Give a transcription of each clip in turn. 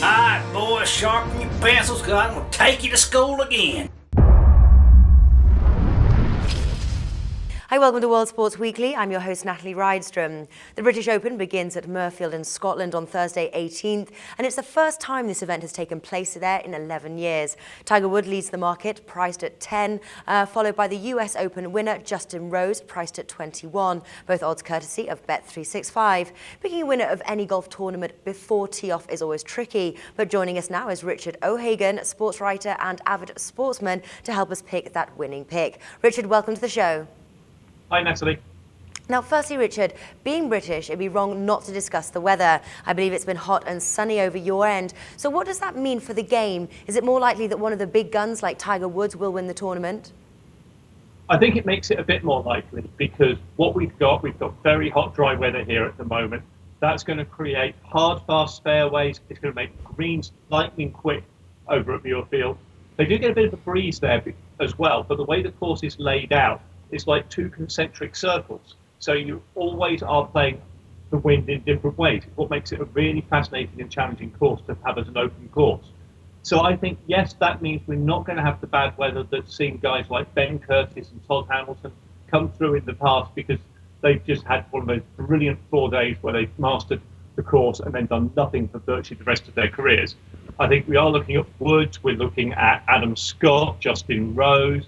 Alright, boys, sharpen your pencils, cause I'm gonna take you to school again. Hi, welcome to World Sports Weekly. I'm your host, Natalie Rydström. The British Open begins at Murfield in Scotland on Thursday 18th, and it's the first time this event has taken place there in 11 years. Tiger Woods leads the market, priced at 10, followed by the US Open winner, Justin Rose, priced at 21, both odds courtesy of Bet365. Picking a winner of any golf tournament before tee-off is always tricky, but joining us now is Richard O'Hagan, sportswriter and avid sportsman, to help us pick that winning pick. Richard, welcome to the show. Hi, Natalie. Now, firstly, Richard, being British, it'd be wrong not to discuss the weather. I believe it's been hot and sunny over your end. So what does that mean for the game? Is it more likely that one of the big guns like Tiger Woods will win the tournament? I think it makes it a bit more likely because what we've got very hot, dry weather here at the moment. That's going to create hard, fast fairways. It's going to make greens lightning quick over at Muirfield. They do get a bit of a breeze there as well, but the way the course is laid out, it's like two concentric circles. So you always are playing the wind in different ways. What makes it a really fascinating and challenging course to have as an open course. So I think, yes, that means we're not going to have the bad weather that's seen guys like Ben Curtis and Todd Hamilton come through in the past because they've just had one of those brilliant 4 days where they've mastered the course and then done nothing for virtually the rest of their careers. I think we are looking at Woods, we're looking at Adam Scott, Justin Rose.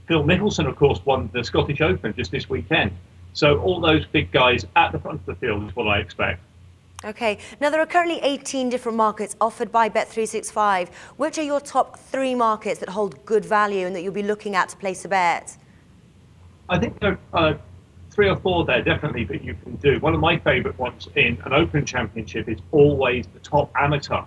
Phil Mickelson, of course, won the Scottish Open just this weekend. So all those big guys at the front of the field is what I expect. Okay, now there are currently 18 different markets offered by Bet365. Which are your top 3 markets that hold good value and that you'll be looking at to place a bet? I think there are 3 or 4 there definitely that you can do. One of my favourite ones in an Open Championship is always the top amateur,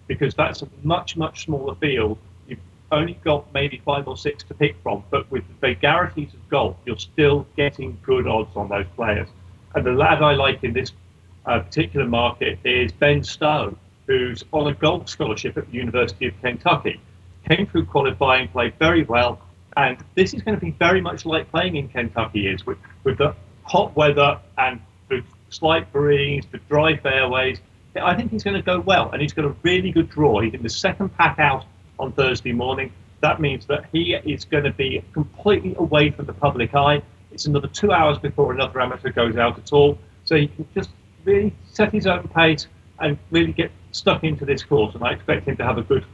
because that's a much, much smaller field. You've only got maybe 5 or 6 to pick from, but with the vagaries of golf, you're still getting good odds on those players. And the lad I like in this particular market is Ben Stowe, who's on a golf scholarship at the University of Kentucky. Came through qualifying, played very well, and this is going to be very much like playing in Kentucky is, with the hot weather and the slight breeze, the dry fairways. I think he's going to go well, and he's got a really good draw. He's in the second pack out on Thursday morning. That means that he is going to be completely away from the public eye. It's another 2 hours before another amateur goes out at all. So he can just really set his own pace and really get stuck into this course. And I expect him to have a good,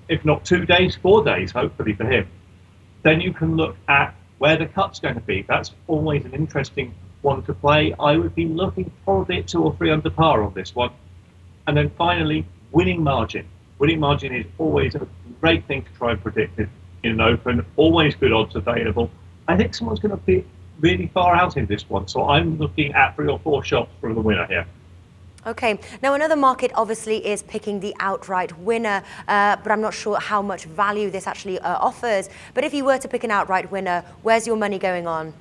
if not 2 days, 4 days, hopefully for him. Then you can look at where the cut's going to be. That's always an interesting one to play. I would be looking probably at 2 or 3 under par on this one. And then finally, winning margin. Winning margin is always a great thing to try and predict in an Open. Always good odds available. I think someone's going to be really far out in this one, so I'm looking at 3 or 4 shots for the winner here. Okay, now another market obviously is picking the outright winner, but I'm not sure how much value this actually offers. But if you were to pick an outright winner, where's your money going on?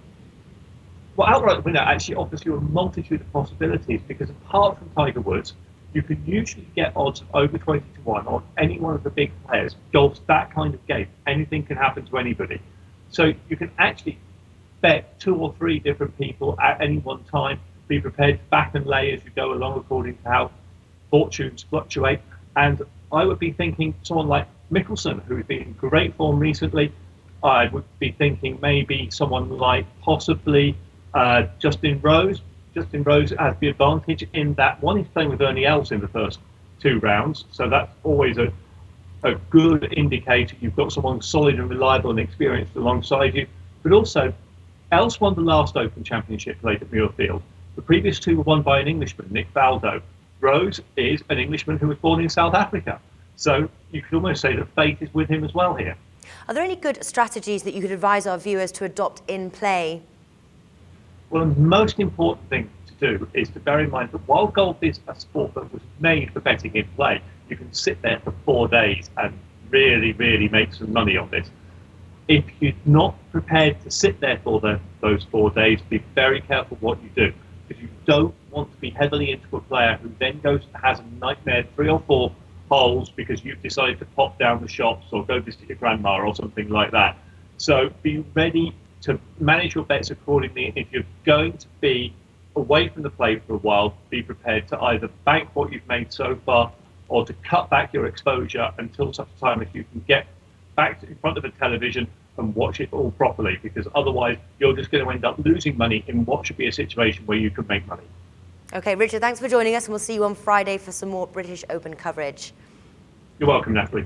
Well, outright winner actually offers you a multitude of possibilities, because apart from Tiger Woods, you can usually get odds of over 20 to 1 on any one of the big players. Golf's that kind of game. Anything can happen to anybody. So you can actually bet 2 or 3 different people at any one time. Be prepared to back and lay as you go along according to how fortunes fluctuate. And I would be thinking someone like Mickelson, who's been in great form recently. I would be thinking maybe someone like possibly Justin Rose. Justin Rose has the advantage in that one, he's playing with Ernie Els in the first 2 rounds, so that's always a good indicator you've got someone solid and reliable and experienced alongside you. But also, Els won the last Open Championship played at Muirfield. The previous 2 were won by an Englishman, Nick Faldo. Rose is an Englishman who was born in South Africa, so you could almost say that fate is with him as well here. Are there any good strategies that you could advise our viewers to adopt in play? Well, the most important thing to do is to bear in mind that while golf is a sport that was made for betting in play, you can sit there for 4 days and really, really make some money on this. If you're not prepared to sit there for those 4 days, be very careful what you do, because you don't want to be heavily into a player who then has a nightmare 3 or 4 holes because you've decided to pop down the shops or go visit your grandma or something like that. So be ready to manage your bets accordingly. If you're going to be away from the play for a while, be prepared to either bank what you've made so far or to cut back your exposure until such time as you can get back in front of the television and watch it all properly, because otherwise you're just going to end up losing money in what should be a situation where you could make money. Okay, Richard, thanks for joining us, and we'll see you on Friday for some more British Open coverage. You're welcome, Natalie.